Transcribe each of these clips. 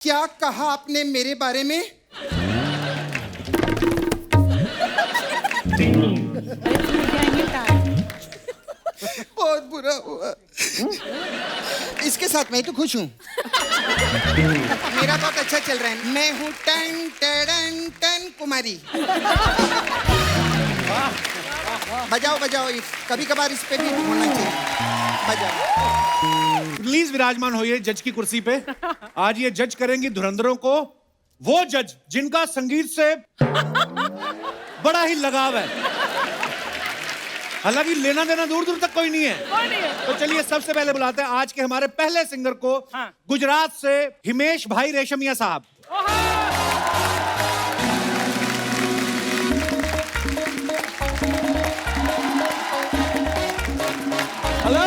क्या कहा आपने मेरे बारे में? बहुत बुरा हुआ। इसके साथ मैं तो खुश हूँ। मेरा बहुत अच्छा चल रहा है। मैं हूँ टन टन टन कुमारी। बजाओ बजाओ, कभी कभार इस पे भी होना चाहिए। बजाओ। प्लीज विराजमान होइए जज की कुर्सी पे। आज ये जज करेंगी धुरंधरों को, वो जज जिनका संगीत से बड़ा ही लगाव है। हालांकि लेना देना दूर दूर तक कोई नहीं है। तो चलिए सबसे पहले बुलाते हैं आज के हमारे पहले सिंगर को। गुजरात से हिमेश भाई रेशमिया साहब। Hello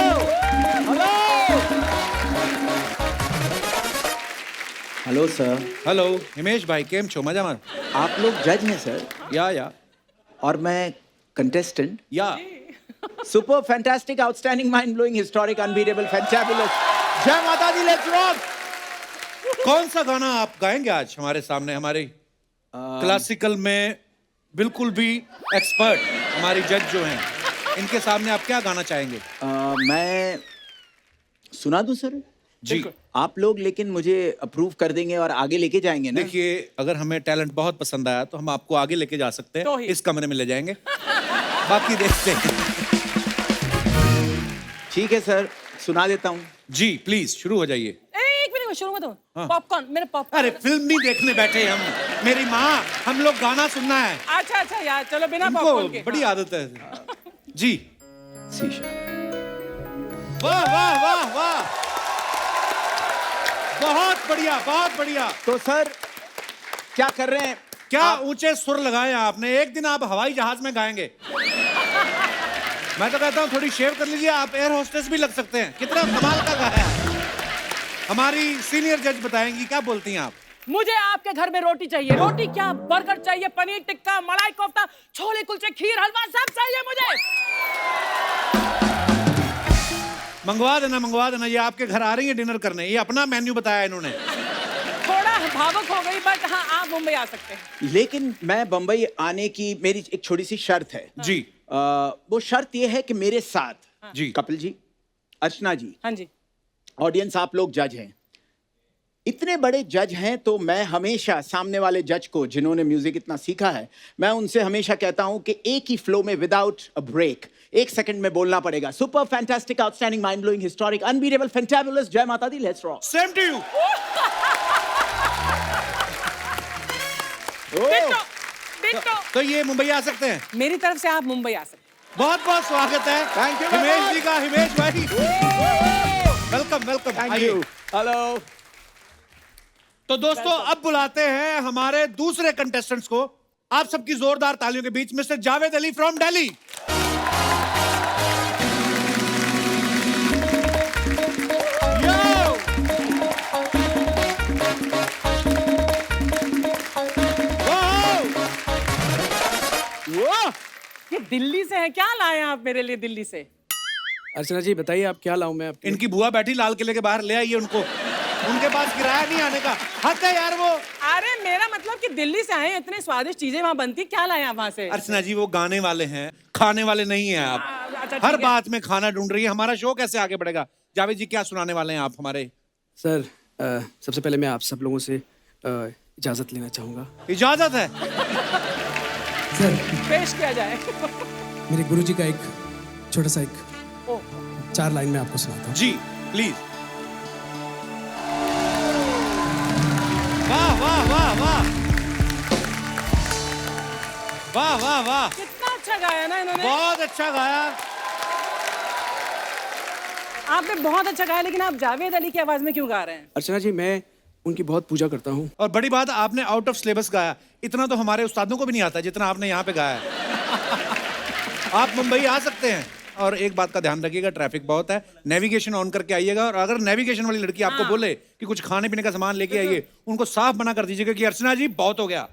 hello hello sir. Hello Himesh भाई, केम छो? मजा में? आप लोग जज हैं सर? या और मैं कंटेस्टेंट। या super fantastic outstanding mind blowing historic unbeatable fantabulous. जय माता दी, लेट्स रॉक। कौन सा गाना आप गाएंगे आज हमारे सामने? हमारे क्लासिकल में बिल्कुल भी एक्सपर्ट हमारी जज जो हैं, इनके सामने आप क्या गाना चाहेंगे? मैं सुना दूं सर? जी। आप लोग लेकिन मुझे अप्रूव कर देंगे और आगे लेके जाएंगे ना? देखिए, अगर हमें टैलेंट बहुत पसंद आया तो हम आपको आगे लेके जा सकते हैं। इस कमरे में ले जाएंगे, बाकी देखते हैं। ठीक है सर, सुना देता हूँ। जी प्लीज शुरू हो जाइए। एक मिनट शुरू मत हो। पॉपकॉर्न, मेरे पॉपकॉर्न। अरे फिल्म नहीं देखने बैठे हम, मेरी माँ, हम लोग गाना सुनना है। अच्छा अच्छा यार, चलो बिना इनको पॉपकॉर्न के। बड़ी आदत है। जी। शीशा। वाह वाह वाह वाह, बहुत बढ़िया बहुत बढ़िया। तो सर क्या कर रहे हैं? क्या ऊंचे सुर लगाए आपने। एक दिन आप हवाई जहाज में गाएंगे। मैं तो कहता हूँ थोड़ी शेव कर लीजिए, आप एयर होस्टेस भी लग सकते हैं। कितना कमाल का गाया है। हमारी सीनियर जज बताएंगी, क्या बोलती हैं आप? मुझे आपके घर में रोटी चाहिए। रोटी क्या, बर्गर चाहिए, पनीर टिक्का, मलाई कोफ्ता, छोले कुलचे, खीर, हलवा, सब चाहिए मुझे। मंगवा देना। ये आपके घर आ रही है डिनर करने, ये अपना मेन्यू बताया इन्होंने। थोड़ा भावुक हो गई, बट हाँ आप मुंबई आ सकते हैं। लेकिन मैं बंबई आने की मेरी एक छोटी सी शर्त है। जी। वो शर्त ये है कि मेरे साथ जी कपिल जी, अर्चना जी, हाँ जी, ऑडियंस, आप लोग जज हैं। इतने बड़े जज हैं तो मैं हमेशा सामने वाले जज को, जिन्होंने म्यूजिक इतना सीखा है, मैं उनसे हमेशा कहता हूं कि एक ही फ्लो में विदाउट अ ब्रेक 1 सेकंड में बोलना पड़ेगा। Super fantastic outstanding mind blowing historic unbeatable fantabulous, जय माता दी, let's rock. Same to you. तो ये मुंबई आ सकते हैं? मेरी तरफ से आप मुंबई आ सकते हैं। बहुत बहुत स्वागत है Thank you, हिमेश जी का। हिमेश भाई welcome welcome. Thank you. Hello. तो दोस्तों अब बुलाते हैं हमारे दूसरे कंटेस्टेंट्स को। आप सबकी जोरदार तालियों के बीच मिस्टर जावेद अली फ्रॉम दिल्ली। ये दिल्ली से है, क्या लाए आप मेरे लिए दिल्ली से? अर्चना जी बताइए आप क्या लाऊं मैं आपके? इनकी बुआ बैठी लाल किले के बाहर, ले आइए उनको। उनके पास किराया नहीं आने का, हक है यार वो। अरे मेरा मतलब कि दिल्ली से आए हैं, इतने स्वादिष्ट चीजें वहाँ बनती, क्या लाए आप वहाँ से? अर्चना जी वो गाने वाले हैं, खाने वाले नहीं हैं आप। अच्छा, हर ठीक है। बात में खाना ढूंढ रही है, हमारा शो कैसे आगे बढ़ेगा? जावेद जी क्या सुनाने वाले हैं आप हमारे? सर सबसे पहले मैं आप सब लोगों से इजाजत लेना चाहूंगा। इजाजत है? सर पेश किया जाए। मेरे गुरुजी का एक छोटा सा एक 4 लाइन में आपको सुनाता हूँ। जी प्लीज। वाह वाह वाह वाह वाह वाह वाह, कितना अच्छा गाया ना इन्होंने। बहुत अच्छा गाया। आपने बहुत अच्छा गाया, लेकिन आप जावेद अली की आवाज में क्यों गा रहे हैं? अर्चना जी मैं उनकी बहुत पूजा करता हूँ। और बड़ी बात, आपने आउट ऑफ सिलेबस गाया। इतना तो हमारे उस्तादों को भी नहीं आता जितना आपने यहाँ पे गाया है। आप मुंबई आ सकते हैं। और एक बात का ध्यान रखिएगा, ट्रैफिक बहुत है, नेविगेशन ऑन करके आइएगा। और अगर नेविगेशन वाली लड़की आपको बोले कि कुछ खाने पीने का सामान लेके आइए, उनको साफ मना कर दीजिएगा कि अर्चना जी बहुत हो गया।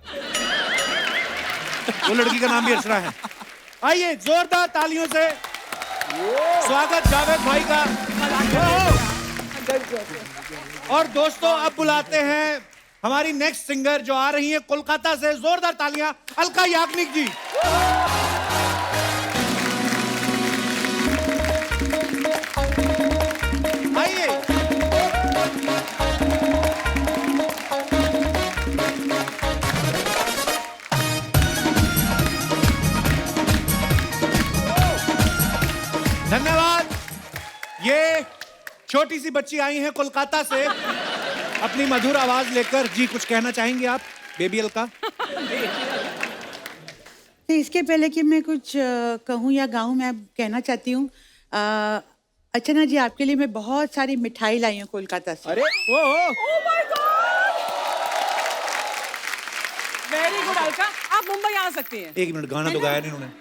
वो लड़की का नाम भी अर्चना है। आइए जोरदार तालियों से स्वागत जावेद भाई का। और दोस्तों अब बुलाते हैं हमारी नेक्स्ट सिंगर जो आ रही है कोलकाता से, जोरदार तालियां अलका याग्निक जी। आइए। धन्यवाद। ये छोटी सी बच्ची आई है कोलकाता से अपनी मधुर आवाज लेकर। जी कुछ कहना चाहेंगे आप बेबी अलका? तो इसके पहले कि मैं कुछ कहूँ या गाऊँ, मैं कहना चाहती हूँ अर्चना जी, आपके लिए मैं बहुत सारी मिठाई लाई हूँ कोलकाता से। अरे वेरी गुड अलका, आप मुंबई आ सकती हैं। एक मिनट, गाना तो गाया नहीं उन्होंने।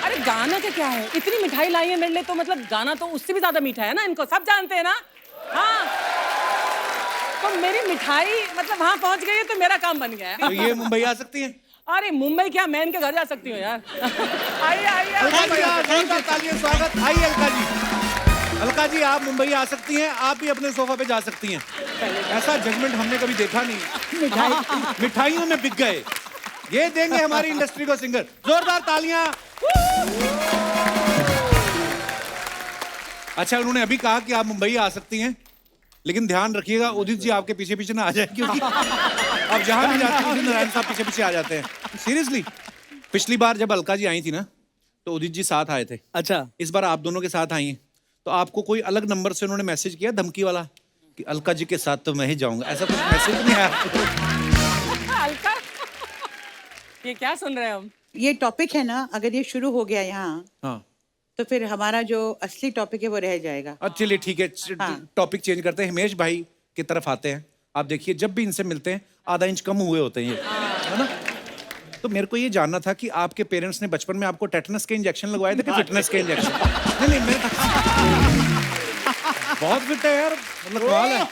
अरे गाना का क्या है, इतनी मिठाई लाई है मेरे लिए, तो मतलब गाना तो उससे भी ज्यादा मीठा है ना, इनको सब जानते हैं ना। हाँ, तो मेरी मिठाई मतलब वहां पहुंच गई है तो मेरा काम बन गया है। तो ये मुंबई आ सकती हैं? अरे मुंबई क्या, मैं इनके घर जा सकती हूँ यार। आइए आइए जोरदार तालियां, स्वागत। आइए अलका जी। अलका जी आप मुंबई आ सकती हैं, आप भी अपने सोफा पे जा सकती हैं। ऐसा जजमेंट हमने कभी देखा नहीं। मिठाइयों में बिक गए, ये देंगे हमारी इंडस्ट्री को सिंगर। जोरदार तालियां। अच्छा, उन्होंने अभी कहा कि आप मुंबई आ सकती हैं, लेकिन ध्यान रखिएगा उदित जी आपके पीछे पीछे ना आ जाए, क्योंकि आप जहां भी जाते हैं नारायण साहब पीछे पीछे आ जाते हैं। सीरियसली, पिछली बार जब अलका जी आई थी ना तो उदित जी साथ आए थे। अच्छा, इस बार आप दोनों के साथ आई हैं, तो आपको कोई अलग नंबर से उन्होंने मैसेज किया धमकी वाला कि अलका जी के साथ तो मैं ही जाऊंगा, ऐसा कुछ मैसेज नहीं आया? अलका, ये क्या सुन रहे हैं हम? ये टॉपिक है ना, अगर ये शुरू हो गया यहाँ हाँ, तो फिर हमारा जो असली टॉपिक है वो रह जाएगा। चलिए ठीक है, हाँ। टॉपिक चेंज करते हैं। हिमेश भाई की तरफ आते हैं। आप देखिए, जब भी इनसे मिलते हैं आधा इंच कम हुए होते हैं ये, है ना? तो मेरे को ये जानना था कि आपके पेरेंट्स ने बचपन में आपको टेटनस के इंजेक्शन लगवाए थे कि फिटनेस के इंजेक्शन? नहीं मैं बहुत फिट है यार, मतलब कमाल है।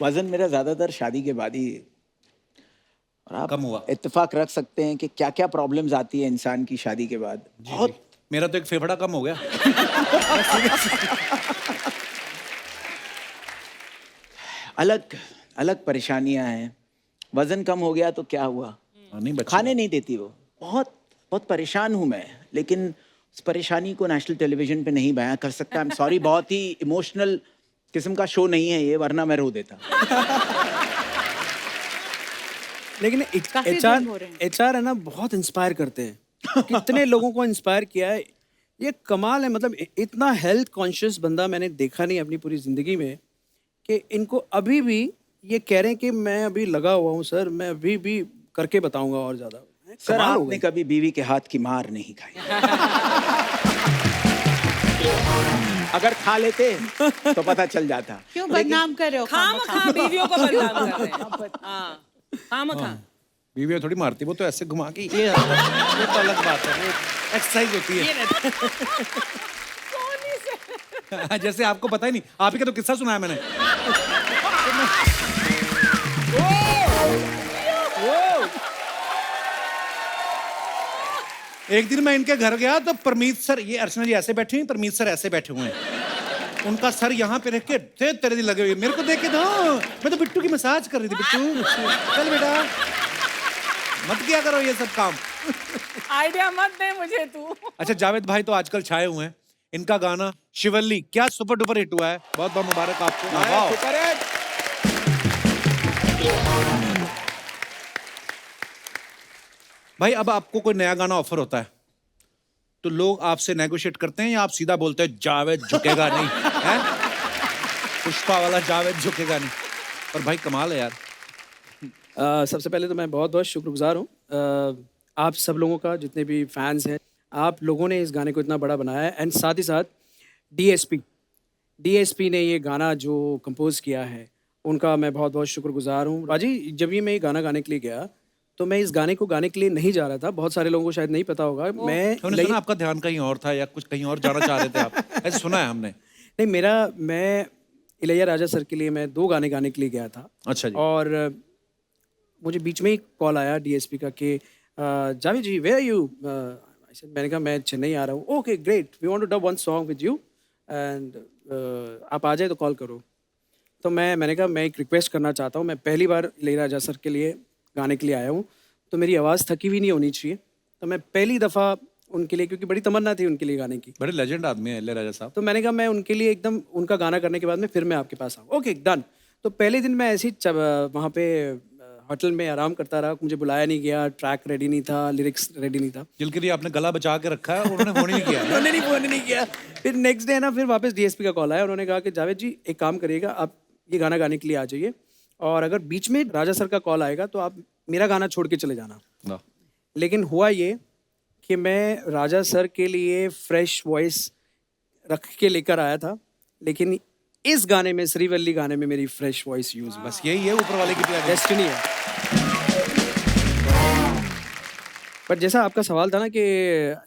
वजन मेरा ज्यादातर शादी के बाद ही, और आप कम हुआ। इत्तेफाक रख सकते हैं कि क्या क्या प्रॉब्लम्स आती है इंसान की शादी के बाद। बहुत मेरा तो एक फेफड़ा कम हो गया। अलग अलग परेशानियां हैं। वजन कम हो गया तो क्या हुआ, नहीं बच्चे, खाने नहीं देती वो। बहुत बहुत परेशान हूं मैं, लेकिन उस परेशानी को नेशनल टेलीविजन पे नहीं बयां कर सकता। आई एम सॉरी, बहुत ही इमोशनल किस्म का शो नहीं है ये, वरना मैं रो देता। लेकिन काफी गुम हो रहे हैं। एचआर है ना, बहुत इंस्पायर करते हैं। कितने लोगों को इंस्पायर किया है, ये कमाल है। मतलब इतना हेल्थ कॉन्शियस बंदा मैंने देखा नहीं अपनी पूरी जिंदगी में, कि इनको अभी भी ये कह रहे हैं कि मैं अभी लगा हुआ हूँ सर, मैं अभी भी करके बताऊंगा और ज्यादा। सर कमाल हो आपने गई। कभी बीवी के हाथ की मार नहीं खाई? अगर खा लेते तो पता चल जाता। क्यों बदनाम कर रहे हो? खाम बीवियों को बदनाम कर रहे हैं। हाँ, खाम। बीवियाँ थोड़ी मारती, वो तो ऐसे घुमा के ये तो अलग बात है, वो एक्सरसाइज होती है। जैसे आपको पता ही नहीं, आप ही का तो किस्सा सुनाया मैंने। एक दिन मैं इनके घर गया तो परमीत सर, ये अर्चना जी ऐसे बैठे हुए, परमीत सर ऐसे बैठे हुए हैं। उनका सर यहाँ पे रख के तेरे दिन लगे हुए, मेरे को देख के तो मैं तो बिट्टू की मसाज कर रही थी। बिट्टू चल बेटा, मत किया करो ये सब काम। आइडिया मत दे मुझे तू। अच्छा, जावेद भाई तो आजकल छाए हुए हैं। इनका गाना शिवल्ली क्या सुपर डुपर हिट हुआ है, बहुत बहुत मुबारक आपको। भाई अब आपको कोई नया गाना ऑफर होता है तो लोग आपसे नेगोशिएट करते हैं या आप सीधा बोलते हैं जावेद झुकेगा नहीं है? पुष्पा वाला जावेद झुकेगा नहीं। और भाई कमाल है यार। सबसे पहले तो मैं बहुत बहुत शुक्रगुजार हूँ आप सब लोगों का, जितने भी फैंस हैं। आप लोगों ने इस गाने को इतना बड़ा बनाया है। एंड साथ ही साथ डीएसपी ने ये गाना जो कंपोज किया है, उनका मैं बहुत बहुत शुक्रगुजार हूँ। राजी, जब ये मैं ये गाना गाने के लिए गया तो मैं इस गाने को गाने के लिए नहीं जा रहा था। बहुत सारे लोगों को शायद नहीं पता होगा। हमने सुना आपका ध्यान कहीं और था या कुछ कहीं और जाना चाह रहे थे आप, ऐसे सुना है हमने। नहीं, मैं इलैया राजा सर के लिए मैं 2 गाने गाने के लिए गया था। अच्छा जी। और मुझे बीच में ही कॉल आया डीएसपी का कि Javed ji where are you? मैंने कहा मैं चेन्नई आ रहा हूँ। Okay great, we want to dub one song with you and आप आ जाए तो कॉल करो। तो मैंने कहा मैं एक रिक्वेस्ट करना चाहता हूँ, मैं पहली बार इलैयाराजा सर के लिए गाने के लिए आया हूँ, तो मेरी आवाज़ थकी हुई नहीं होनी चाहिए। तो मैं पहली दफ़ा उनके लिए, क्योंकि बड़ी तमन्ना थी उनके लिए गाने की, बड़े लेजेंड आदमी है इलैयाराजा साहब। तो मैंने कहा मैं उनके लिए एकदम उनका गाना करने के बाद में फिर मैं आपके पास आऊँ। Okay done. तो पहले दिन मैं ऐसे ही वहाँ पे होटल में आराम करता रहा, मुझे बुलाया नहीं गया, ट्रैक रेडी नहीं था, लिरिक्स रेडी नहीं था। जिनके लिए आपने गला बचा के रखा है उन्होंने फोन ही नहीं किया। उन्होंने नहीं फोन नहीं किया। फिर नेक्स्ट डे ना फिर वापस डीएसपी का कॉल आया, उन्होंने कहा कि जावेद जी एक काम करिएगा, आप ये गाना गाने के लिए आ जाइए, और अगर बीच में राजा सर का कॉल आएगा तो आप मेरा गाना छोड़ के चले जाना। वाह। लेकिन हुआ ये कि मैं राजा सर के लिए फ्रेश वॉइस रख के लेकर आया था, लेकिन इस गाने में, श्रीवल्ली गाने में मेरी फ्रेश वॉइस यूज हुई। बस यही है ऊपर वाले की प्यार। डेस्टिनी है। पर जैसा आपका सवाल था ना कि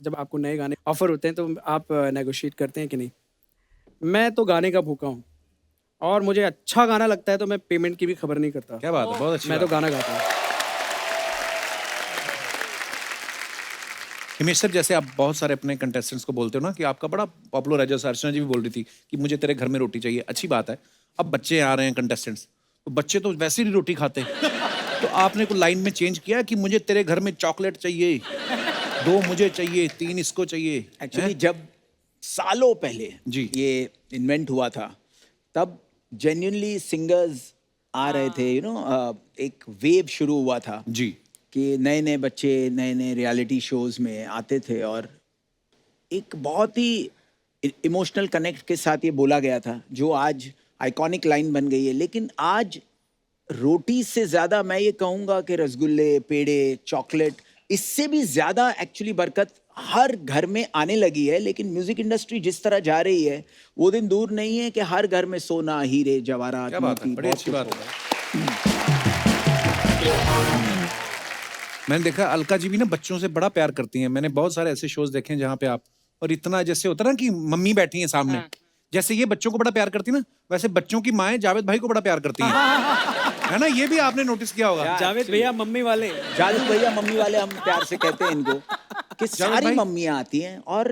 जब आपको नए गाने ऑफर होते हैं तो आप नेगोशिएट करते हैं कि नहीं, मैं तो गाने का भूखा हूँ, और मुझे अच्छा गाना लगता है तो मैं पेमेंट की भी खबर नहीं करता। क्या बात है, बहुत अच्छी मैं बात तो गाना गाता हूँ। हिमेश सर, जैसे आप बहुत सारे अपने कंटेस्टेंट्स को बोलते हो ना कि आपका बड़ा पॉपुलर है, जैसे अर्चना जी भी बोल रही थी कि मुझे तेरे घर में रोटी चाहिए, अच्छी बात है। अब बच्चे आ रहे हैं कंटेस्टेंट्स, तो बच्चे तो वैसे ही नहीं रोटी खाते, तो आपने को लाइन में चेंज किया कि मुझे तेरे घर में चॉकलेट चाहिए, 2 मुझे चाहिए, 3 इसको चाहिए। एक्चुअली जब सालों पहले जी। ये इन्वेंट हुआ था, तब जेन्युइनली सिंगर्स आ रहे थे, एक वेव शुरू हुआ था जी। कि नए नए बच्चे नए नए रियलिटी शोज में आते थे, और एक बहुत ही इमोशनल कनेक्ट के साथ ये बोला गया था, जो आज आइकॉनिक लाइन बन गई है। लेकिन आज रोटी से ज़्यादा मैं ये कहूँगा कि रसगुल्ले, पेड़े, चॉकलेट, इससे भी ज़्यादा एक्चुअली बरकत हर घर में आने लगी है। लेकिन म्यूजिक इंडस्ट्री जिस तरह जा रही है, वो दिन दूर नहीं है कि हर घर में सोना, हीरे, जवाहरात, क्या बात है, मोती, बड़ी बहुत अच्छी कुछ बात होगा। है। मैंने देखा अलका जी भी ना बच्चों से बड़ा प्यार करती हैं। मैंने बहुत सारे ऐसे शोज देखे हैं जहाँ पे आप, और इतना जैसे होता ना कि मम्मी बैठी हैं सामने, जैसे ये बच्चों को बड़ा प्यार करती ना, वैसे बच्चों की माएं जावेद भाई को बड़ा प्यार करती हैं। है ना, ये भी आपने नोटिस किया होगा। जावेद भैया मम्मी वाले, जादू भैया मम्मी वाले हम प्यार से कहते हैं इनको, कि सारी भाई? मम्मियाँ आती हैं और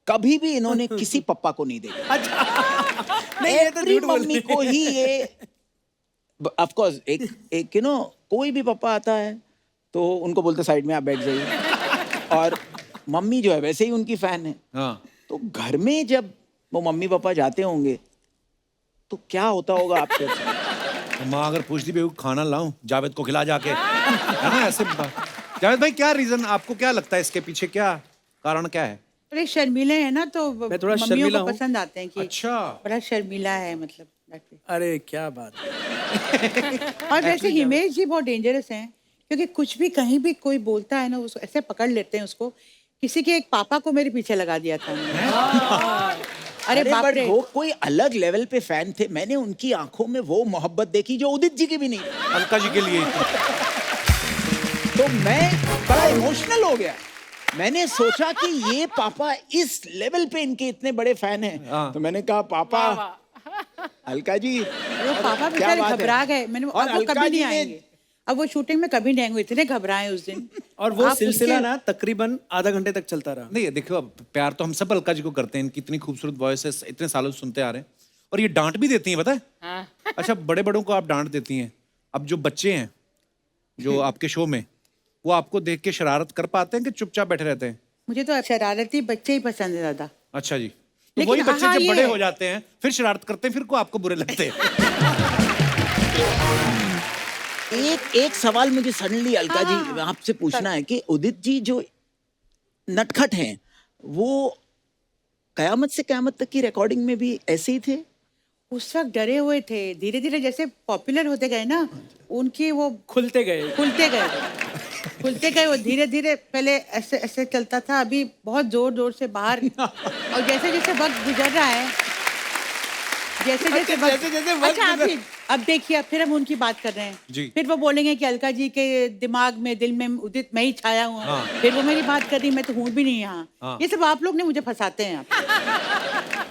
कभी भी इन्होंने किसी पप्पा को नहीं देखा। नहीं ये तो Every झूठ बोल रही मम्मी को ही ये, ऑफ कोर्स एक कोई भी पप्पा आता है तो उनको बोलते साइड में आप बैठ जाइए, और मम्मी जो है वैसे ही उनकी फैन है। हाँ। तो घर में जब वो मम्मी पापा जाते होंगे तो क्या होता होगा आप सोचो। तो माँ अगर पूछती भी खाना लाऊं जावेद को खिला जाके, है ना ऐसे। जावेद भाई क्या रीजन, आपको क्या लगता है इसके पीछे, क्या कारण क्या है? थोड़े शर्मीले हैं ना, तो मैं थोड़ा मम्मियों शर्मीला को हूँ। पसंद आते हैं कि अच्छा। बड़ा शर्मीला है, मतलब that way। अरे क्या बात है। और वैसे हिमेश जी बहुत डेंजरस हैं, क्योंकि कुछ भी कहीं भी कोई बोलता है ना, उसको ऐसे पकड़ लेते हैं उसको। किसी के एक पापा को मेरे पीछे लगा दिया था उन्होंने। अरे बाप बट रे, वो कोई अलग लेवल पे फैन थे। मैंने उनकी आंखों में वो मोहब्बत देखी जो उदित जी की भी नहीं। अलका जी के लिए। तो मैं बड़ा इमोशनल हो गया। मैंने सोचा कि ये पापा इस लेवल पे इनके इतने बड़े फैन हैं। तो मैंने कहा पापा, अलका जी, वो पापा क्या बेचारे बात है? घबरा गए। मैंने और अब वो अलका कभी जी नहीं ने- आएंगे, अब वो शूटिंग में कभी नहीं आएंगे, इतने घबराए उस दिन। और वो आप सिलसिला उसके- ना तकरीबन आधा घंटे तक चलता रहा। नहीं देखो, अब प्यार तो हम सब अलका जी को करते हैं, इनकी इतनी खूबसूरत वॉइस है, इतने सालों से सुनते आ रहे हैं, और ये डांट भी देती हैं, पता है? अच्छा, बड़े बड़ों को आप डांट देती हैं, अब जो बच्चे हैं जो आपके शो में, वो आपको देख के शरारत कर पाते हैं कि चुपचाप बैठे रहते हैं? मुझे तो शरारती बच्चे ही पसंद है ज्यादा। अच्छा जी। तो लेकिन वही बच्चे हाँ, जब ये बड़े है। हो जाते हैं फिर शरारत करते हैं, फिर को आपको बुरे लगते हैं। एक सवाल मुझे सडनली अलका जी आपसे पूछना है कि उदित जी जो नटखट हैं, वो कयामत से कयामत तक की रिकॉर्डिंग में भी ऐसे ही थे? उस वक्त डरे हुए थे, धीरे धीरे जैसे पॉपुलर होते गए ना, उनकी वो खुलते गए। खुलते गए वो धीरे धीरे। पहले ऐसे ऐसे चलता था, अभी बहुत जोर जोर से बाहर। और जैसे जैसे वक्त गुजर रहा है, जैसे जैसे वक्त, अच्छा अब देखिए, अब फिर हम उनकी बात कर रहे हैं। जी। फिर वो बोलेंगे कि अलका जी के दिमाग में, दिल में उदित मैं ही छाया हूँ। हाँ। फिर वो मेरी बात कर रही, मैं तो हूँ भी नहीं यहाँ। हाँ। ये सब आप लोग ने मुझे फंसाते हैं आप।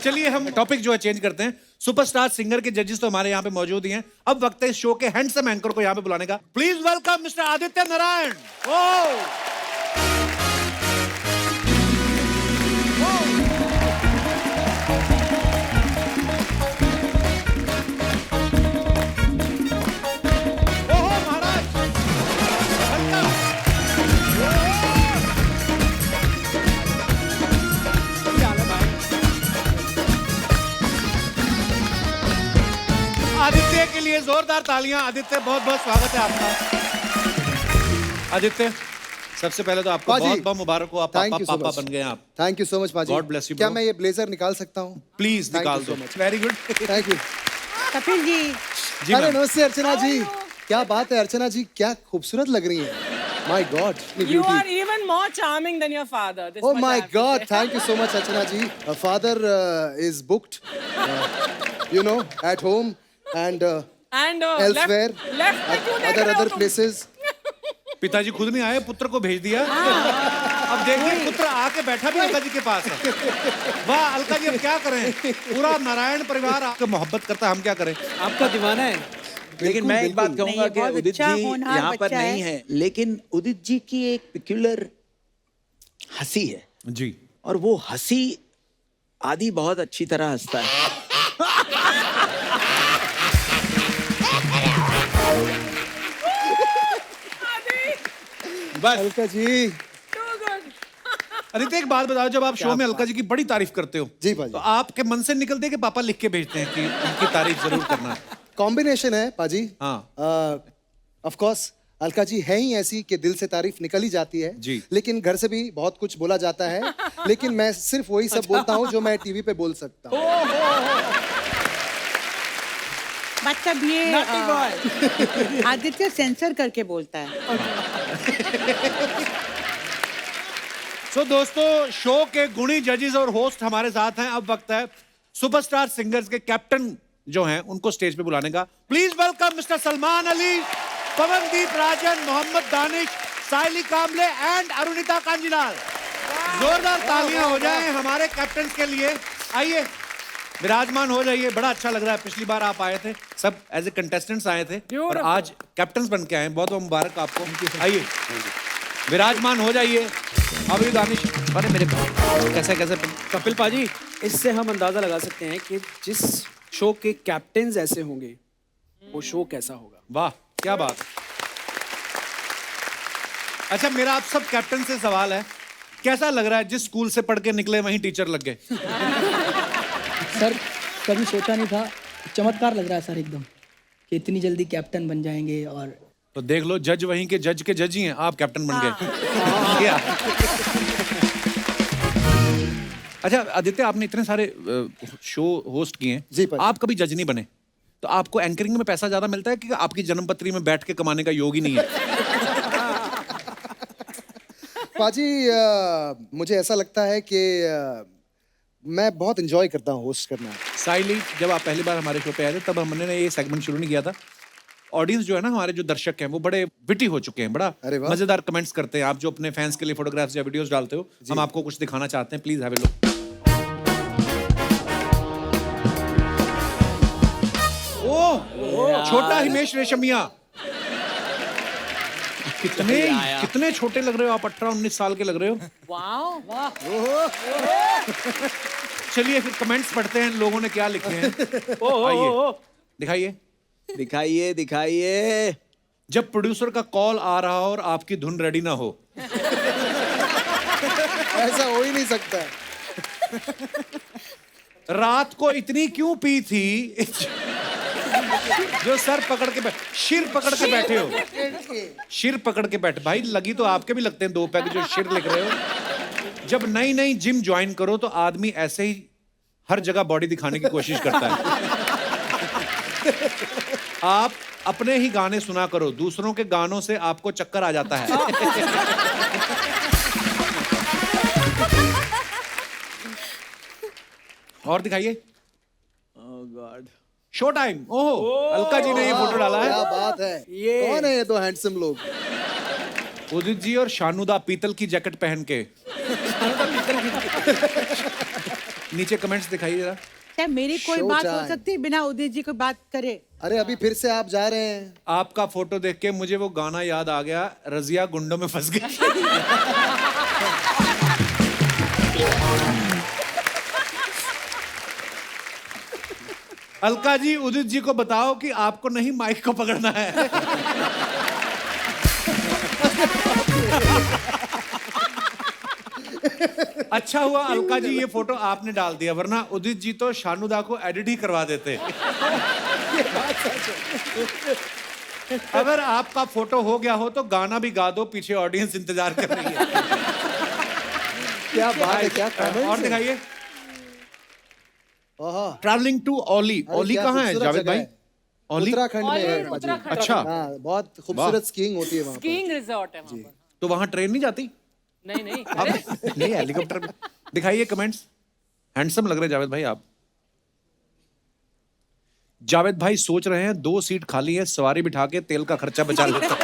चलिए हम टॉपिक जो है चेंज करते हैं। सुपरस्टार सिंगर के जजेस तो हमारे यहाँ पे मौजूद ही हैं। अब वक्त है इस शो के हैंडसम एंकर को यहाँ पे बुलाने का। Please welcome mister Aditya Narayan. लिए जोरदार तालियां। आदित्य, बहुत बहुत स्वागत है आपका। आदित्य, सबसे पहले तो आपको पाजी, बहुत बहुत मुबारक हो, आप thank पापा you so पापा much. बन गए आप। थैंक यू सो मच पाजी। God bless you, क्या bro. मैं ये ब्लेजर निकाल सकता हूँ? प्लीज Thank निकाल you दो। so much. Very good. Thank you. Kapil ji ji अरे मैम। नमस्ते अर्चना जी, क्या बात है अर्चना जी, क्या खूबसूरत लग रही है। My God, You are even more charming than your father. This Oh much I my have to God! say. Thank you so much, Archana ji. Father is booked, at home and And elsewhere, left में क्यों देख other रहे हो तुम? places. पिताजी खुद नहीं आए, पुत्र को भेज दिया। अब देखिए पुत्र आके बैठा भी अलका जी के पास है। वाह अलका जी, अब क्या करें, पूरा नारायण परिवार आपको मोहब्बत करता है, हम क्या करें। आपका दीवाना है। लेकिन मैं एक बात नहीं, कहूंगा ये कि बहुत उदित अच्छा जी होनहार यहाँ पर बच्चा नहीं है, लेकिन उदित जी की एक पिक्यूलर हंसी है, जी। और वो हंसी आदि बहुत अच्छी तरह हंसता है। बस अलका जी, आदित्य, एक बात बताओ, जब आप शो में अलका जी की बड़ी तारीफ करते हो जी भाजी। तो आपके मन से निकलते है कि पापा लिख के भेजते हैं कि उनकी तारीफ जरूर करना है? कॉम्बिनेशन है पाजी। हाँ। ऑफ कोर्स अलका जी है ही ऐसी कि दिल से तारीफ निकल ही जाती है जी। लेकिन घर से भी बहुत कुछ बोला जाता है लेकिन मैं सिर्फ वही सब बोलता हूँ जो मैं टीवी पे बोल सकता हूँ। मतलब ये आदित्य सेंसर करके बोलता है। सो दोस्तों, शो के गुणी जजेस और होस्ट हमारे साथ हैं। अब वक्त है सुपरस्टार सिंगर्स के कैप्टन जो हैं उनको स्टेज पे बुलाने का। Please welcome mister Salman Ali, Pawandeep Rajan, Mohammad Danish, Sayli Kamble and Arunita Kanjilal. जोरदार तालियां हो जाएं हमारे कैप्टन के लिए। आइए विराजमान हो जाइए, बड़ा अच्छा लग रहा है। पिछली बार आप आए थे, सब एज ए कंटेस्टेंट्स आए थे, और आज कैप्टन बन के आए। बहुत बहुत मुबारक आपको। आइए विराजमान हो जाइए। अभी दानिश, अरे मेरे कैसे कैसे कपिल पाजी, इससे हम अंदाजा लगा सकते हैं कि जिस शो के कैप्टन्स ऐसे होंगे वो शो कैसा होगा। वाह क्या बात। अच्छा, मेरा आप सब कैप्टन से सवाल है, कैसा लग रहा है जिस स्कूल से पढ़ के निकले वहीं टीचर लग गए? सर कभी सोचा नहीं था, चमत्कार लग रहा है सर एकदम कि इतनी जल्दी कैप्टन बन जाएंगे। और तो देख लो, जज वहीं के जज के जज ही हैं, आप कैप्टन बन गए। क्या? अच्छा आदित्य, आपने इतने सारे शो होस्ट किए हैं, जी पाजी। आप कभी जज नहीं बने, तो आपको एंकरिंग में पैसा ज्यादा मिलता है कि आपकी जन्मपत्री में बैठ के कमाने का योग ही नहीं है? पाजी मुझे ऐसा लगता है कि मैं बहुत एंजॉय करता हूँ होस्ट करना। साइली, जब आप पहली बार हमारे शो पे आए थे तब हमने ये सेगमेंट शुरू नहीं किया था। ऑडियंस जो है ना, हमारे जो दर्शक हैं वो बड़े विटी हो चुके हैं, बड़ा अरे वाह। मजेदार कमेंट्स करते हैं। आप जो अपने फैंस के लिए फोटोग्राफ्स या वीडियोस डालते हो, हम आपको कुछ दिखाना चाहते हैं, प्लीज हैव ए लुक। ओह, छोटा हिमेश रेशमिया। कितने छोटे लग रहे हो आप, 18-19 साल के लग रहे हो। वाह चलिए फिर कमेंट्स पढ़ते हैं, लोगों ने क्या लिखे हैं। आइए दिखाइए। दिखाइए दिखाइए। जब प्रोड्यूसर का कॉल आ रहा हो और आपकी धुन रेडी ना हो। ऐसा हो ही नहीं सकता। रात को इतनी क्यों पी थी जो सर पकड़ के शिर पकड़ के बैठे हो। शिर पकड़ के बैठे, भाई लगी तो आपके भी लगते हैं 2 पैग जो शिर लिख रहे हो। जब नई नई जिम ज्वाइन करो तो आदमी ऐसे ही हर जगह बॉडी दिखाने की कोशिश करता है। आप अपने ही गाने सुना करो, दूसरों के गानों से आपको चक्कर आ जाता है। और दिखाइए। God, show time. Oh, Alka ji ने ये फोटो डाला क्या है। बात है, कौन है ये दो हैंडसम लोग? उदित जी और शानुदा पीतल की जैकेट पहन के। नीचे कमेंट्स दिखाइए जरा। क्या मेरी कोई Show बात हो time. सकती है बिना उदित जी को बात करे? अरे अभी फिर से आप जा रहे हैं। आपका फोटो देख के मुझे वो गाना याद आ गया, रजिया गुंडों में फंस गई। अलका जी, उदित जी को बताओ कि आपको नहीं माइक को पकड़ना है। अच्छा हुआ अलका जी ये फोटो आपने डाल दिया, वरना उदित जी तो शानुदा को एडिट ही करवा देते। अगर आपका फोटो हो गया हो तो गाना भी गा दो, पीछे ऑडियंस इंतजार कर रही है। क्या बात है, क्या और कमेंट्स दिखाइए। ओहो, ट्रैवलिंग टू ओली। अरे ओली क्या कहाँ है खूबसूरत जावेद जगह भाई? है। ओली उत्तराखंड में है ओली, उत्तराखंड। अच्छा, हाँ, बहुत खूबसूरत स्कीइंग होती है वहाँ पर। स्कीइंग रिजॉर्ट है वहाँ पर। तो वहां ट्रेन नहीं जाती? नहीं नहीं अब नहीं, हेलीकॉप्टर में। दिखाइए कमेंट्स। हैंडसम लग रहे जावेद भाई आप। जावेद भाई सोच रहे हैं 2 सीट खाली है, सवारी बिठा के तेल का खर्चा बचा लेते हैं।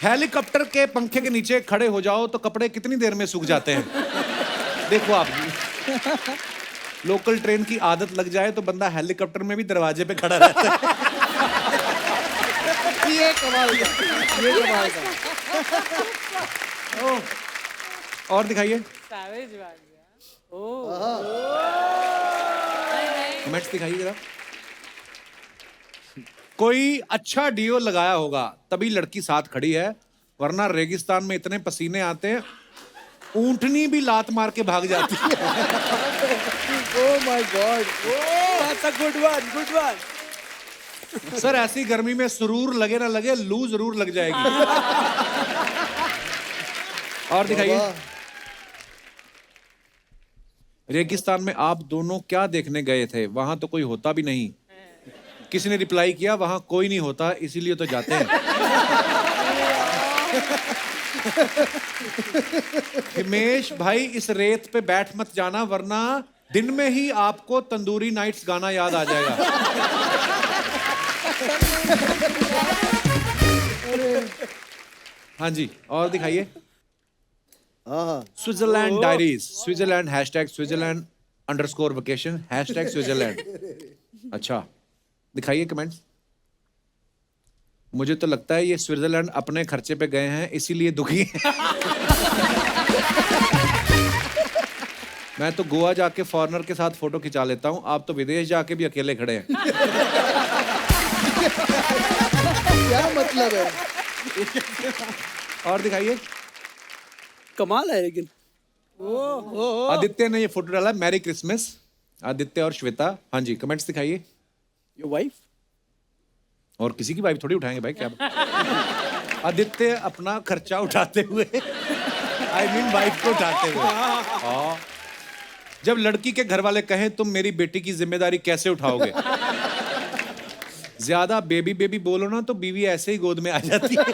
हेलीकॉप्टर के पंखे के नीचे खड़े हो जाओ तो कपड़े कितनी देर में सूख जाते हैं। देखो आप, लोकल ट्रेन की आदत लग जाए तो बंदा हेलीकॉप्टर में भी दरवाजे पे खड़ा रहता है। ये कमाल का, ये कमाल का। और दिखाइए सैवेज बात कमेंट्स, दिखाइए जरा। कोई अच्छा डियो लगाया होगा तभी लड़की साथ खड़ी है, वरना रेगिस्तान में इतने पसीने आते हैं ऊंटनी भी लात मार के भाग जाती है। Oh my God. That's a good one, good one. Sir ऐसी गर्मी में सुरूर लगे ना लगे, लू जरूर लग जाएगी। और दिखाइए। वाह, रेगिस्तान में आप दोनों क्या देखने गए थे? वहां तो कोई होता भी नहीं। किसी ने रिप्लाई किया वहां कोई नहीं होता इसीलिए तो जाते हैं। हिमेश भाई इस रेत पे बैठ मत जाना, वरना दिन में ही आपको तंदूरी नाइट्स गाना याद आ जाएगा। हाँ जी, और दिखाइए। हाँ, Switzerland diaries, Switzerland #Switzerland _vacation #Switzerland. अच्छा, दिखाइए कमेंट्स। मुझे तो लगता है ये स्विट्जरलैंड अपने खर्चे पे गए हैं इसीलिए दुखी हैं। मैं तो गोवा जाके फॉरेनर के साथ फोटो खिंचा लेता हूँ, आप तो विदेश जाके भी अकेले खड़े हैं। क्या मतलब है? और दिखाइए। कमाल है लेकिन। आदित्य ने ये फोटो डाला, मैरी क्रिसमस। आदित्य और श्वेता। हाँ जी, कमेंट्स दिखाइए। Your wife? और किसी की वाइफ थोड़ी उठाएंगे भाई, क्या आदित्य अपना खर्चा उठाते हुए, आई मीन वाइफ को उठाते हुए। हाँ। जब लड़की के घर वाले कहें तुम मेरी बेटी की जिम्मेदारी कैसे उठाओगे, ज्यादा बेबी बेबी बोलो ना तो बीवी ऐसे ही गोद में आ जाती है।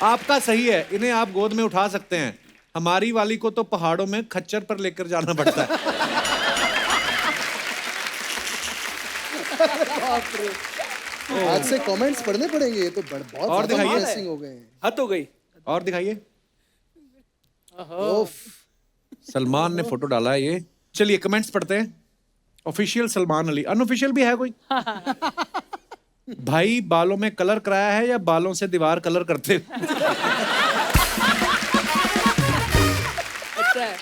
आपका सही है, इन्हें आप गोद में उठा सकते हैं, हमारी वाली को तो पहाड़ों में खच्चर पर लेकर जाना पड़ता है। आज से कमेंट्स पढ़ने पड़ेंगे, ये तो बहुत और ज्यादा दिखाइए। इंटरेस्टिंग हो गए हैं। हद हो गई। और दिखाइए। ओफ, सलमान ने फोटो डाला है ये। चलिए कमेंट्स पढ़ते हैं। ऑफिशियल सलमान अली, अनऑफिशियल भी है कोई? भाई बालों में कलर कराया है या बालों से दीवार कलर करते हो? अच्छा है।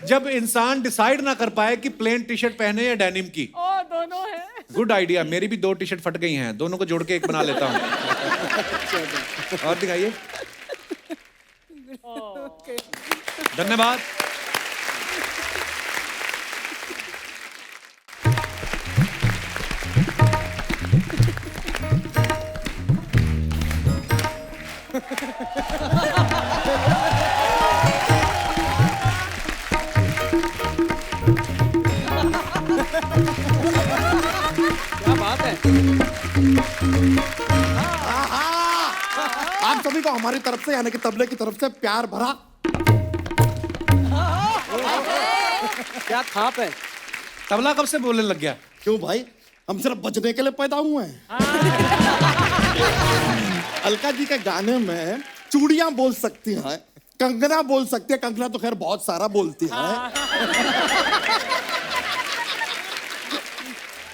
जब इंसान डिसाइड ना कर पाए कि प्लेन टी शर्ट पहने या डेनिम की। ओ दोनों है। गुड आइडिया, मेरी भी 2 टी शर्ट फट गई हैं, दोनों को जोड़ के एक बना लेता हूँ। और दिखाइए। धन्यवाद। क्या बात है। आप सभी को हमारी तरफ से यानी कि तबले की तरफ से प्यार भरा क्या थाप है। तबला कब से बोलने लग गया? क्यों भाई, हम सिर्फ बजने के लिए पैदा हुए हैं। अलका जी के गाने में चूड़ियां बोल सकती हैं, कंगना बोल सकती है, कंगना तो खैर बहुत सारा बोलती है।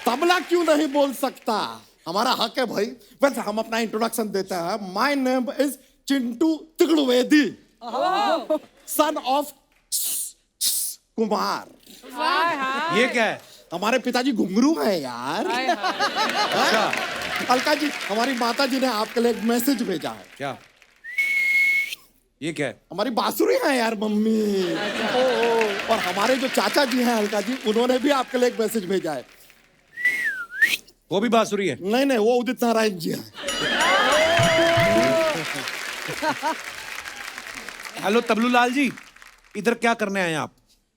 तबला क्यों नहीं बोल सकता? हमारा हक है भाई। वैसे हम अपना इंट्रोडक्शन देते हैं। My name is Chintu Tigaduvedi, son of Kumar. ये क्या है? हमारे पिताजी घुंघरू हैं यार। अच्छा, अलका जी, हमारी माता जी ने आपके लिए एक मैसेज भेजा है। क्या? ये क्या है? हमारी बांसुरी है यार मम्मी। और हमारे जो चाचा जी हैं अलका जी, उन्होंने भी आपके लिए एक मैसेज भेजा है। वो भी बांसुरी है? नहीं नहीं, वो उदित नारायण जी है। हेलो तबलू लाल जी, इधर क्या करने आए आप?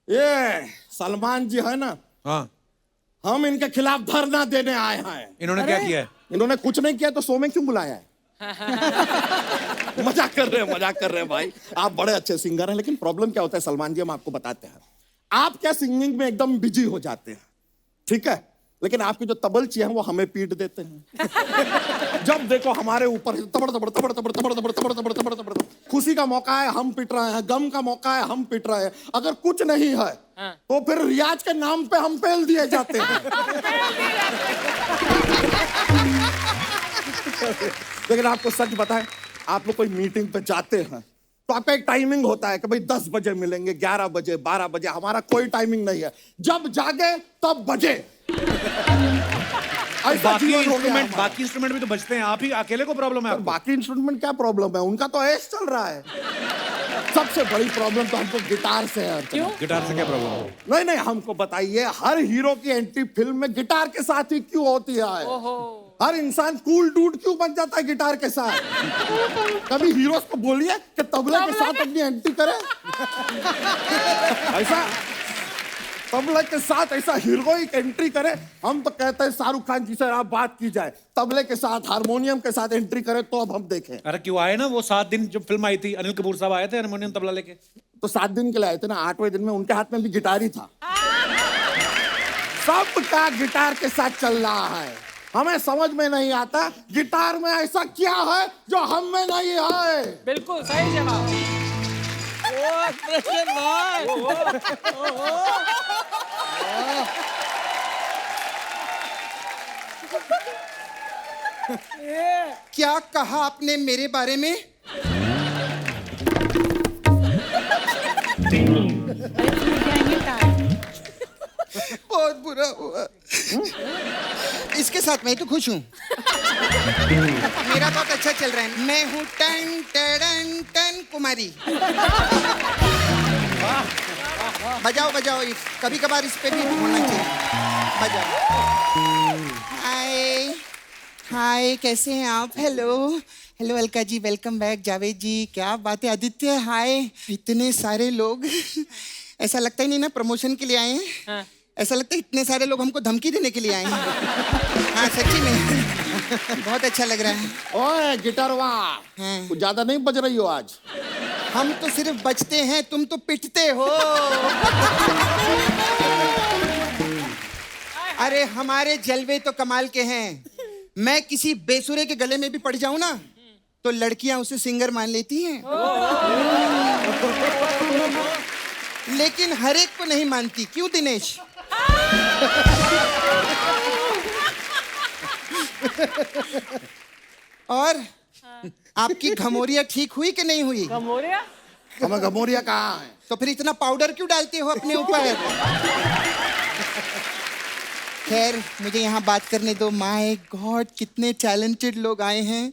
ये सलमान जी है ना, हाँ, हम इनके खिलाफ धरना देने आए हैं। इन्होंने क्या किया है? इन्होंने कुछ नहीं किया तो शो में क्यों बुलाया है? मजाक कर रहे हैं भाई। आप बड़े अच्छे सिंगर हैं, लेकिन प्रॉब्लम क्या होता है सलमान जी, हम आपको बताते हैं। आप क्या सिंगिंग में एकदम बिजी हो जाते हैं, ठीक है, लेकिन आपके जो तबलची हैं वो हमें पीट देते हैं। जब देखो हमारे ऊपर तबड़ तबड़ तबड़ तबड़ तबड़ तबड़ तबड़ तबड़ तबड़ तबड़। खुशी का मौका है हम पिट रहे हैं, गम का मौका है हम पिट रहे हैं। अगर कुछ नहीं है तो फिर रियाज के नाम पे हम पेल दिए जाते हैं। लेकिन आपको सच बताएं, आप लोग कोई मीटिंग पे जाते हैं तो आपका एक टाइमिंग होता है कि भाई 10 बजे मिलेंगे, 11 बजे, 12 बजे। हमारा कोई टाइमिंग नहीं है, जब जागे तब बजे। बाकी इंस्ट्रूमेंट भी तो बजते हैं, आप ही अकेले को प्रॉब्लम है? बाकी इंस्ट्रूमेंट क्या प्रॉब्लम है, उनका तो ऐश चल रहा है। सबसे बड़ी प्रॉब्लम तो हमको गिटार से है। क्यों? गिटार से क्या प्रॉब्लम है? नहीं नहीं, हमको बताइए, हर हीरो की एंट्री फिल्म में गिटार के साथ ही क्यों होती है? हर इंसान कूल डूड क्यों बन जाता है गिटार के साथ? कभी हीरोज को बोलिए कि तबले के साथ अपनी एंट्री करे। ऐसा तबले के साथ ऐसा हीरोइक एंट्री करे। हम तो कहते हैं शाहरुख खान जी से आप बात की जाए, तबले के साथ हारमोनियम के साथ एंट्री करे तो अब हम देखें। अरे क्यों आए ना, वो 7 दिन जो फिल्म आई थी, अनिल कपूर साहब आए थे हारमोनियम तबला लेके। तो 7 दिन के लिए आए थे ना, 8वें दिन में उनके हाथ में भी गिटार ही था। सबका गिटार के साथ चल रहा है, हमें समझ में नहीं आता गिटार में ऐसा क्या है जो हम में नहीं है। बिल्कुल सही जवाब। क्या कहा आपने मेरे बारे में? बहुत बुरा हुआ। इसके साथ मैं तो खुश हूँ। मेरा बहुत अच्छा चल रहा है। मैं हूँ टन टन टन कुमारी। बजाओ बजाओ, कभी कभार इस पे भी होना चाहिए। बजाओ। हाय हाय, कैसे हैं आप? Hello hello Alka ji, welcome back. Javed जी, क्या बात है। आदित्य, हाय। इतने सारे लोग, ऐसा लगता ही नहीं ना प्रमोशन के लिए आए हैं। हाँ। ऐसा लगता है इतने सारे लोग हमको धमकी देने के लिए आए हैं। हाँ सच्ची में बहुत अच्छा लग रहा है। ओए गिटार वाह, हाँ। कुछ ज्यादा नहीं बज रही हो आज। हम तो सिर्फ बचते हैं, तुम तो पिटते हो। अरे हमारे जलवे तो कमाल के हैं। मैं किसी बेसुरे के गले में भी पड़ जाऊं ना तो लड़कियां उसे सिंगर मान लेती हैं, लेकिन हर एक को नहीं मानती। क्यों दिनेश? और आपकी घमोरिया ठीक हुई कि नहीं हुई? घमोरिया? हमें घमोरिया कहाँ है? तो फिर इतना पाउडर क्यों डालते हो अपने ऊपर? खैर, मुझे यहाँ बात करने दो। माय गॉड, कितने टैलेंटेड लोग आए हैं।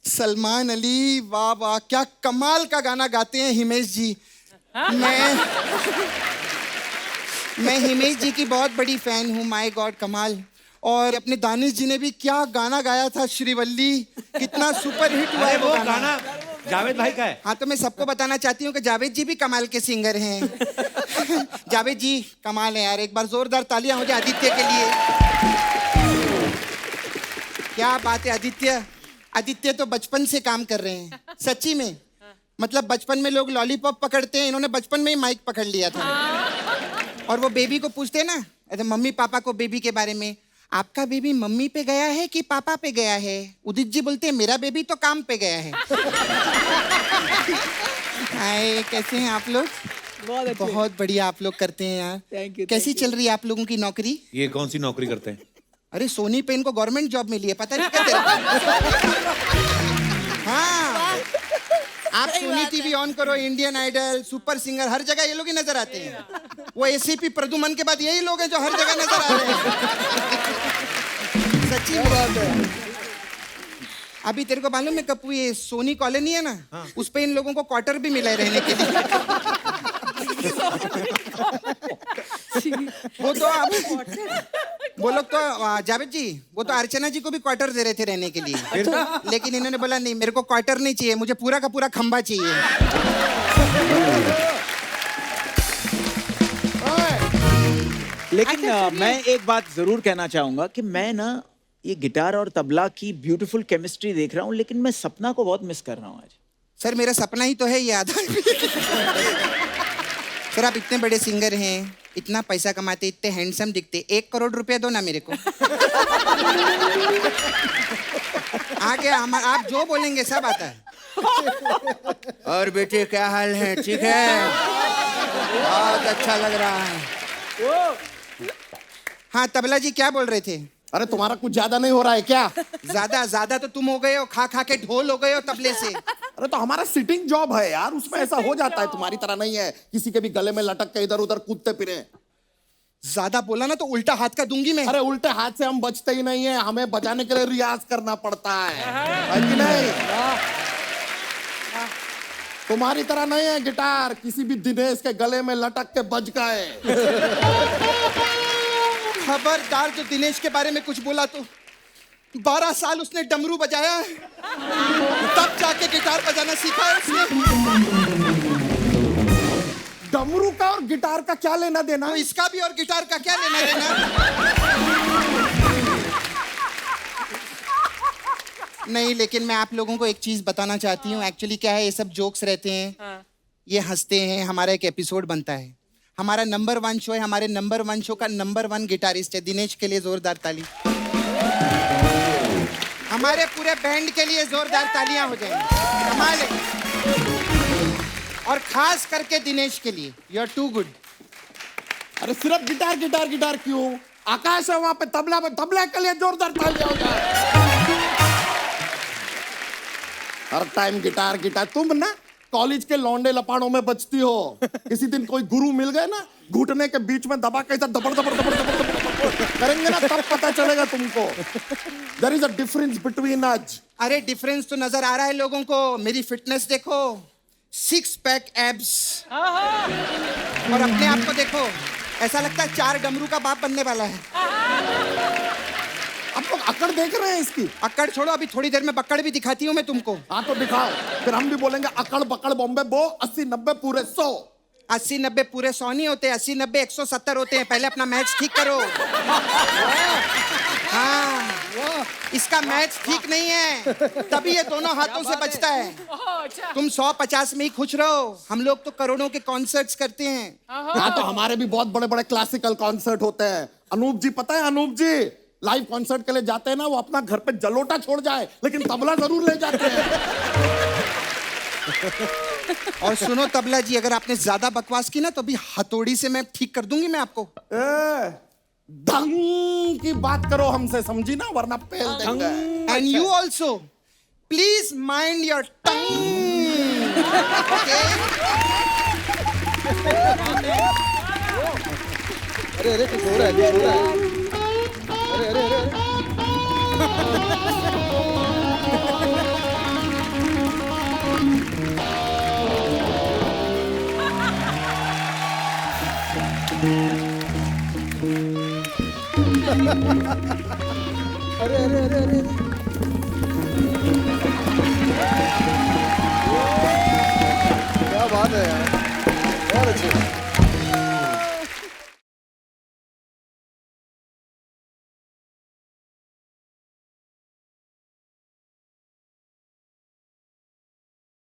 सलमान अली, वाह वाह, क्या कमाल का गाना गाते हैं हिमेश जी। मैं हिमेश जी की बहुत बड़ी फैन हूँ। माय गॉड, कमाल। और अपने दानिश जी ने भी क्या गाना गाया था, श्रीवल्ली, कितना सुपर हिट हुआ है वो गाना। जावेद भाई का है। हाँ, तो मैं सबको बताना चाहती हूँ कि जावेद जी भी कमाल के सिंगर हैं। जावेद जी कमाल है यार, एक बार जोरदार तालियां हो जाए आदित्य के लिए। क्या बात है आदित्य। आदित्य तो बचपन से काम कर रहे हैं, सच्ची में। मतलब बचपन में लोग लॉलीपॉप पकड़ते हैं, इन्होंने बचपन में ही माइक पकड़ लिया था। और वो बेबी को पूछते हैं ना, ऐसे मम्मी पापा को बेबी के बारे में, आपका बेबी मम्मी पे गया है कि पापा पे गया है? उदित जी बोलते हैं मेरा बेबी तो काम पे गया है। हाय, कैसे हैं आप लोग? बहुत बढ़िया आप लोग करते हैं यार। Thank you. कैसी चल रही है आप लोगों की नौकरी? ये कौन सी नौकरी करते हैं? अरे सोनी पे इनको गवर्नमेंट जॉब मिली है, पता नहीं क्या। हाँ, आप सोनी टीवी ऑन करो, इंडियन आइडल, सुपर सिंगर, हर जगह ये लोग ही नजर आते हैं। वो एसीपी प्रदुमन के बाद यही लोग हैं जो हर जगह नजर आ रहे हैं। सच्ची बात है। अभी तेरे को मालूम है कप्पू, ये सोनी कॉलोनी है ना, उस पे इन लोगों को क्वार्टर भी मिला है रहने के लिए। वो तो अब वो लोग तो जावेद जी, वो तो अर्चना जी को भी क्वार्टर दे रहे थे रहने के लिए, लेकिन इन्होंने बोला नहीं, मेरे को क्वार्टर नहीं चाहिए, मुझे पूरा का पूरा खंबा चाहिए। लेकिन मैं एक बात जरूर कहना चाहूंगा कि मैं ना ये गिटार और तबला की ब्यूटीफुल केमिस्ट्री देख रहा हूँ, लेकिन मैं सपना को बहुत मिस कर रहा हूँ आज। सर मेरा सपना ही तो है ये आधा। सर आप इतने बड़े सिंगर हैं, इतना पैसा कमाते, इतने हैंडसम दिखते, 1 करोड़ रुपया दो ना मेरे को। आगे आप जो बोलेंगे सब आता है। और बेटे क्या हाल है, ठीक है? बहुत अच्छा लग रहा है। हाँ तबला जी क्या बोल रहे थे? अरे तुम्हारा कुछ ज्यादा नहीं हो रहा है क्या? ज्यादा तो तुम हो गए हो, खा खा के ढोल हो गए हो तबले से। अरे तो हमारा सिटिंग जॉब है यार, उसमें ऐसा हो जाता है, तुम्हारी तरह नहीं है किसी के भी गले में लटक के इधर उधर कूदते फिरे। ज्यादा बोला ना तो उल्टा हाथ का दूंगी मैं। अरे उल्टे हाथ से हम बचते ही नहीं है, हमें बचाने के लिए रियाज करना पड़ता है कि नहीं? तुम्हारी तरह नहीं है गिटार, किसी भी दिनेश के गले में लटक के बज गए। खबरदार जो दिनेश के बारे में कुछ बोला तो 12 साल उसने डमरू बजाया है, तब जाके गिटार बजाना सीखा है उसने। डमरू का और गिटार का क्या लेना देना? तो इसका भी और गिटार का क्या लेना देना? नहीं, लेकिन मैं आप लोगों को एक चीज बताना चाहती हूँ। एक्चुअली क्या है, ये सब जोक्स रहते हैं, ये हंसते हैं, हमारा एक एपिसोड बनता है, हमारा नंबर 1 शो है, हमारे नंबर 1 शो का नंबर 1 गिटारिस्ट है दिनेश, के लिए जोरदार ताली। हमारे पूरे बैंड के लिए जोरदार तालियां हो जाएंगी, कमाल है। और खास करके दिनेश के लिए, यू आर टू गुड। अरे सिर्फ गिटार गिटार गिटार क्यों? आकाश है वहां पे, तबला में, तबला के लिए जोरदार तालियां हो जाए। हर टाइम गिटार गिटार। तुम ना कॉलेज के लौंडे लपाड़ों में बचती हो, किसी दिन कोई गुरु मिल गए ना, घुटने के बीच में दबा के दबड़ दबड़ दबड़ दबड़ करेंगे ना, तब पता चलेगा तुमको। There is a difference between us. अरे डिफरेंस तो नजर आ रहा है लोगों को, मेरी फिटनेस देखो, 6 पैक एब्स, और अपने आप को देखो, ऐसा लगता है 4 डमरू का बाप बनने वाला है। आप लोग अकड़ देख रहे हैं इसकी? अकड़ छोड़ो, अभी थोड़ी देर में बक्कड़ भी दिखाती हूँ मैं तुमको। हाँ तो दिखाओ, फिर हम भी बोलेंगे अकड़ बकड़ बॉम्बे बो, 80-90 पूरे 100। 80-90 पूरे 100 नहीं होते, 80-90 170 होते हैं। पहले अपना मैच ठीक करो। हाँ, इसका मैच ठीक नहीं है, तभी ये दोनों हाथों से बचता है। तुम 100-50 में ही खुश रहो, हम लोग तो करोड़ों के कॉन्सर्ट्स करते हैं। हाँ तो हमारे भी बहुत बड़े बड़े क्लासिकल कॉन्सर्ट होते हैं। अनूप जी, पता है अनूप जी लाइव कॉन्सर्ट के लिए जाते हैं ना, वो अपना घर पे जलोटा छोड़ जाए लेकिन तबला जरूर ले जाते हैं। और सुनो तबला जी, अगर आपने ज्यादा बकवास की ना तो अभी हथौड़ी से मैं ठीक कर दूंगी मैं आपको। ढंग की बात करो हमसे, समझी ना, वरना पेल देंगे। And you also please mind your tongue. अरे अरे कुछ हो रहा है, कुछ हो रहा है। अरे अरे अरे अरे अरे अरे अरे क्या बात है यार, बहुत अच्छी।